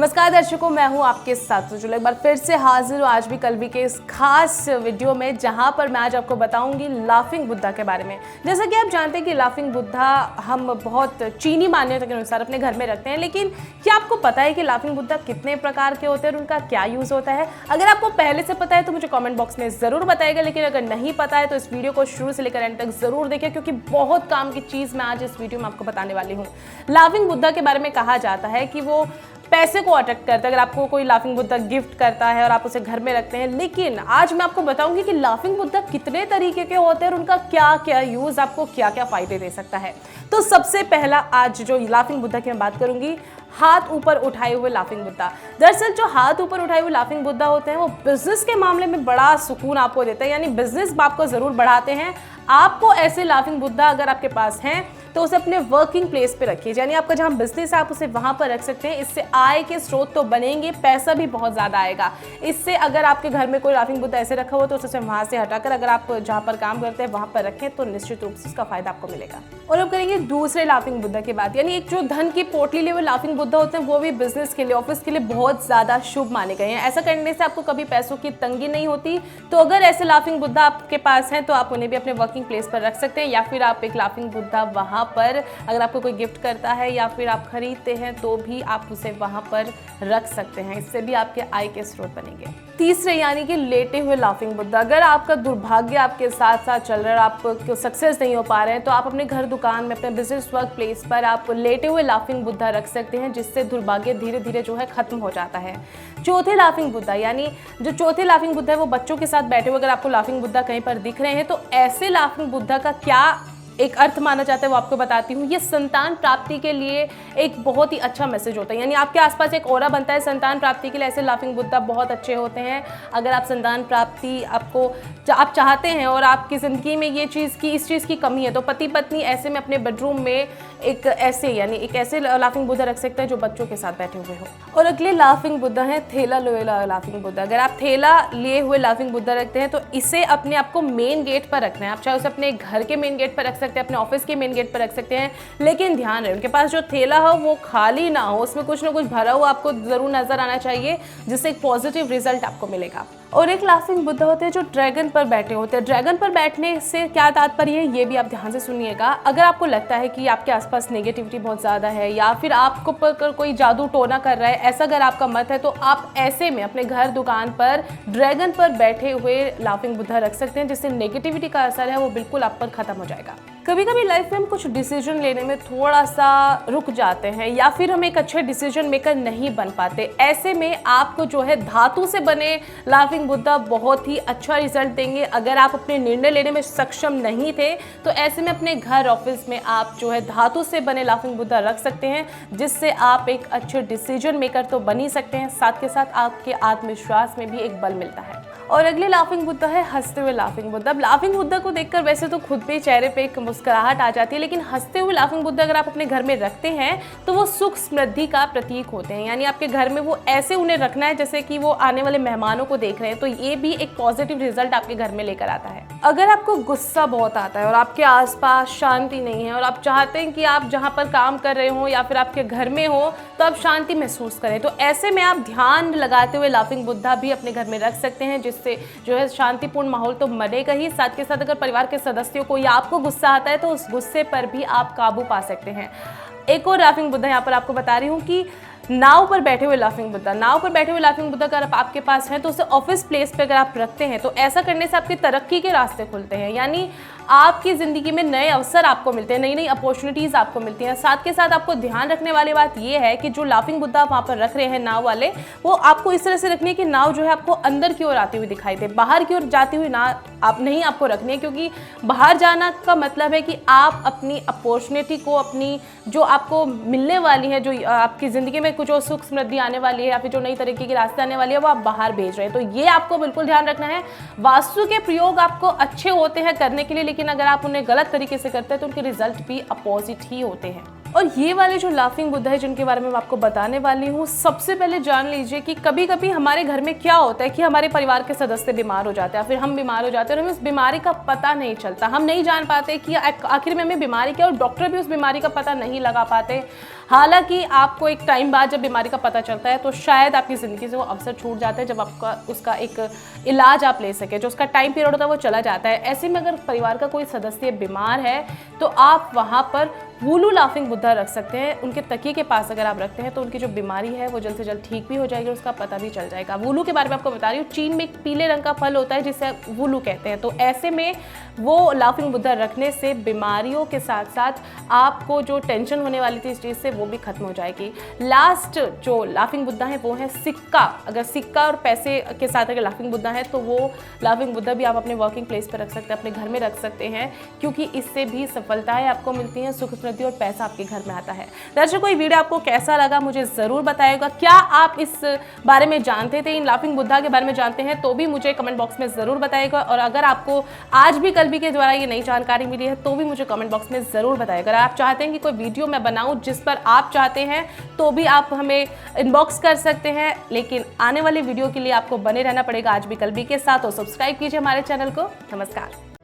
नमस्कार दर्शकों, मैं हूं आपके साथ सुजुल। एक बार फिर से हाजिर हूं आज भी कल भी के इस खास वीडियो में, जहां पर मैं आज आपको बताऊंगी लाफिंग बुद्धा के बारे में। जैसा कि आप जानते हैं कि लाफिंग बुद्धा हम बहुत चीनी मान्यता के अनुसार अपने घर में रखते हैं, लेकिन क्या आपको पता है कि लाफिंग बुद्धा कितने प्रकार के होते हैं और उनका क्या यूज़ होता है? अगर आपको पहले से पता है तो मुझे कॉमेंट बॉक्स में ज़रूर बताइएगा, लेकिन अगर नहीं पता है तो इस वीडियो को शुरू से लेकर एंड तक ज़रूर देखें, क्योंकि बहुत काम की चीज़ मैं आज इस वीडियो में आपको बताने वाली हूँ। लाफिंग बुद्धा के बारे में कहा जाता है कि वो पैसे को अट्रैक्ट करता है। अगर आपको कोई लाफिंग बुद्धा गिफ्ट करता है और आप उसे घर में रखते हैं, लेकिन आज मैं आपको बताऊंगी कि लाफिंग बुद्धा कितने तरीके के होते हैं और उनका क्या क्या यूज, आपको क्या क्या फायदे दे सकता है। तो सबसे पहला आज जो लाफिंग बुद्धा की मैं बात करूंगी, हाथ ऊपर उठाए हुए लाफिंग बुद्धा। दरअसल जो हाथ ऊपर उठाए हुए लाफिंग बुद्धा होते हैं वो बिजनेस के मामले में बड़ा सुकून आपको देता है, यानी बिजनेस आपको जरूर बढ़ाते हैं। आपको ऐसे लाफिंग बुद्धा अगर आपके पास हैं तो उसे अपने वर्किंग प्लेस पे रखिए, यानी आपका जहां बिजनेस है आप उसे वहां पर रख सकते हैं। इससे आय के स्रोत तो बनेंगे, पैसा भी बहुत ज़्यादा आएगा। इससे अगर आपके घर में कोई लाफिंग बुद्धा ऐसे रखा हो तो उसे वहां से हटाकर अगर आप जहां पर काम करते हैं वहां पर रखें तो निश्चित रूप से उसका फायदा आपको मिलेगा। और अब करेंगे दूसरे लाफिंग बुद्धा की बात, यानी एक जो धन की पोटली लिए हुए लाफिंग बुद्धा होते हैं वो भी बिजनेस के लिए, ऑफिस के लिए बहुत ज़्यादा शुभ माने गए हैं। ऐसा करने से आपको कभी पैसों की तंगी नहीं होती। तो अगर ऐसे लाफिंग बुद्धा आपके पास हैं तो आप उन्हें भी अपने वर्किंग प्लेस पर रख सकते हैं, या फिर आप एक लाफिंग बुद्धा वहां पर अगर आपको कोई गिफ्ट करता है या फिर आप खरीदते हैं तो भी आप उसे वहां पर रख सकते हैं। इससे भी आपके आय के स्रोत बनेंगे। तीसरे यानी कि लेटे हुए लाफिंग बुद्धा। अगर आपका दुर्भाग्य आपके साथ साथ चल रहा है, आप सक्सेस नहीं हो पा रहे हैं, तो आप अपने घर, दुकान में, अपने बिजनेस वर्क प्लेस पर आप लेटे हुए लाफिंग बुद्धा रख सकते हैं, जिससे दुर्भाग्य धीरे धीरे जो है खत्म हो जाता है। चौथे लाफिंग बुद्धा, यानी जो चौथे लाफिंग बुद्धा है वो बच्चों के साथ बैठे हुए अगर आपको लाफिंग बुद्धा कहीं पर दिख रहे हैं तो ऐसे लाफिंग बुद्धा का क्या एक अर्थ माना जाता है वो आपको बताती हूँ। ये संतान प्राप्ति के लिए एक बहुत ही अच्छा मैसेज होता है, यानी आपके आसपास एक ऑरा बनता है संतान प्राप्ति के लिए। ऐसे लाफिंग बुद्धा बहुत अच्छे होते हैं। अगर आप संतान प्राप्ति आप चाहते हैं और आपकी ज़िंदगी में ये इस चीज़ की कमी है तो पति पत्नी ऐसे में अपने बेडरूम में एक ऐसे लाफिंग बुद्धा रख सकते हैं जो बच्चों के साथ बैठे हुए हो। और अगले लाफिंग बुद्धा है थैला लिए लाफिंग बुद्धा। अगर आप थैला लिए हुए लाफिंग बुद्धा रखते हैं तो इसे अपने आपको मेन गेट पर रखना है। आप चाहे उसे अपने घर के मेन गेट पर रख सकते हैं, अपने ऑफिस के मेन गेट पर रख सकते हैं, लेकिन ध्यान रहे उनके पास जो थैला हो वो खाली ना हो, उसमें कुछ ना कुछ भरा हुआ आपको जरूर नजर आना चाहिए, जिससे एक पॉजिटिव रिजल्ट आपको मिलेगा। और एक लाफिंग बुद्धा होते हैं जो ड्रैगन पर बैठे होते हैं। ड्रैगन पर बैठने से क्या तात्पर्य है ये भी आप ध्यान से सुनिएगा। अगर आपको लगता है कि आपके आसपास नेगेटिविटी बहुत ज़्यादा है या फिर आपको पर कोई जादू टोना कर रहा है, ऐसा अगर आपका मत है तो आप ऐसे में अपने घर, दुकान पर ड्रैगन पर बैठे हुए लाफिंग बुद्धा रख सकते हैं, जिससे नेगेटिविटी का असर है वो बिल्कुल आप पर खत्म हो जाएगा। कभी कभी लाइफ में हम कुछ डिसीजन लेने में थोड़ा सा रुक जाते हैं या फिर हम एक अच्छे डिसीजन मेकर नहीं बन पाते। ऐसे में आपको जो है धातु से बने लाफिंग बुद्धा बहुत ही अच्छा रिजल्ट देंगे। अगर आप अपने निर्णय लेने में सक्षम नहीं थे तो ऐसे में अपने घर, ऑफिस में आप जो है धातु से बने लाफिंग बुद्धा रख सकते हैं, जिससे आप एक अच्छे डिसीजन मेकर तो बन ही सकते हैं, साथ के साथ आपके आत्मविश्वास में भी एक बल मिलता है। और अगले लाफिंग बुद्धा है हंसते हुए लाफिंग बुद्धा। अब लाफिंग बुद्धा को देखकर वैसे तो खुद पे चेहरे पे एक मुस्कुराहट आ जाती है, लेकिन हंसते हुए लाफिंग बुद्धा अगर आप अपने घर में रखते हैं तो वो सुख समृद्धि का प्रतीक होते हैं, यानी आपके घर में वो ऐसे उन्हें रखना है जैसे कि वो आने वाले मेहमानों को देख रहे हैं, तो ये भी एक पॉजिटिव रिजल्ट आपके घर में लेकर आता है। अगर आपको गुस्सा बहुत आता है और आपके आसपास शांति नहीं है और आप चाहते हैं कि आप जहाँ पर काम कर रहे हो या फिर आपके घर में हो तो आप शांति महसूस करें, तो ऐसे में आप ध्यान लगाते हुए लाफिंग बुद्धा भी अपने घर में रख सकते हैं, जिससे जो है शांतिपूर्ण माहौल तो बनेगा ही, साथ के साथ अगर परिवार के सदस्यों को या आपको गुस्सा आता है तो उस गुस्से पर भी आप काबू पा सकते हैं। एक और लाफिंग बुद्धा यहाँ पर आपको बता रही हूँ कि नाव पर बैठे हुए लाफिंग बुद्धा। नाव पर बैठे हुए लाफिंग बुद्धा अगर आपके पास है तो उसे ऑफिस प्लेस पे अगर आप रखते हैं तो ऐसा करने से आपकी तरक्की के रास्ते खुलते हैं, यानी आपकी ज़िंदगी में नए अवसर आपको मिलते हैं, नई नई अपॉर्चुनिटीज़ आपको मिलती हैं। साथ के साथ आपको ध्यान रखने वाली बात यह है कि जो लाफिंग बुद्धा आप वहाँ पर रख रहे हैं नाव वाले, वो आपको इस तरह से रखनी है कि नाव जो है आपको अंदर की ओर आती हुई दिखाई दे, बाहर की ओर जाती हुई ना आप नहीं आपको रखनी है, क्योंकि बाहर जाना का मतलब है कि आप अपनी अपॉर्चुनिटी को, अपनी जो आपको मिलने वाली है, जो आपकी ज़िंदगी में कुछ और सुख समृद्धि आने वाली है या फिर जो नई तरीके की रास्ते आने वाली है वो आप बाहर भेज रहे हैं। तो ये आपको बिल्कुल ध्यान रखना है। वास्तु के प्रयोग आपको अच्छे होते हैं करने के लिए, लेकिन अगर आप उन्हें गलत तरीके से करते हैं तो उनके रिजल्ट भी अपोजिट ही होते हैं। और ये वाले जो लाफिंग बुद्धा है जिनके बारे में मैं आपको बताने वाली हूँ, सबसे पहले जान लीजिए कि कभी कभी हमारे घर में क्या होता है कि हमारे परिवार के सदस्य बीमार हो जाते हैं, फिर हम बीमार हो जाते हैं और हमें उस बीमारी का पता नहीं चलता। हम नहीं जान पाते कि आखिर में हमें बीमारी क्या, और डॉक्टर भी उस बीमारी का पता नहीं लगा पाते। हालांकि आपको एक टाइम बाद जब बीमारी का पता चलता है तो शायद आपकी ज़िंदगी से वो अवसर छूट जाता है, जब आपका उसका एक इलाज आप ले सके, जो उसका टाइम पीरियड होता है वो चला जाता है। ऐसे में अगर परिवार का कोई सदस्य बीमार है तो आप वहाँ पर वुलू लाफिंग बुद्धा रख सकते हैं। उनके तकिए के पास अगर आप रखते हैं तो उनकी जो बीमारी है वो जल्द से जल्द ठीक भी हो जाएगी, उसका पता भी चल जाएगा। वुलू के बारे में आपको बता रही हूँ, चीन में एक पीले रंग का फल होता है जिसे वुलू कहते हैं। तो ऐसे में वो लाफिंग बुद्धा रखने से बीमारियों के साथ साथ आपको जो टेंशन होने वाली थी इस चीज़ से वो भी खत्म हो जाएगी। लास्ट जो लाफिंग बुद्धा है वो है सिक्का। अगर सिक्का और पैसे के साथ अगर लाफिंग बुद्धा है तो वो लाफिंग बुद्धा भी आप अपने वर्किंग प्लेस पर रख सकते हैं, अपने घर में रख सकते हैं, क्योंकि इससे भी सफलताएं आपको मिलती हैं, सुख समृद्धि और पैसा आपके घर में आता है। दर्शकों, ये वीडियो आपको कैसा लगा मुझे ज़रूर बताइएगा। क्या आप इस बारे में जानते थे, इन लाफिंग बुद्धा के बारे में जानते हैं तो भी मुझे कमेंट बॉक्स में ज़रूर बताइएगा। और अगर आपको आज भी कल्वी के द्वारा ये नई जानकारी मिली है तो भी मुझे कमेंट बॉक्स में ज़रूर बताइएगा। अगर आप चाहते हैं कि कोई वीडियो मैं बनाऊं जिस पर आप चाहते हैं तो भी आप हमें इनबॉक्स कर सकते हैं, लेकिन आने वाली वीडियो के लिए आपको बने रहना पड़ेगा आज भी कल्वी के साथ। और सब्सक्राइब कीजिए हमारे चैनल को। नमस्कार।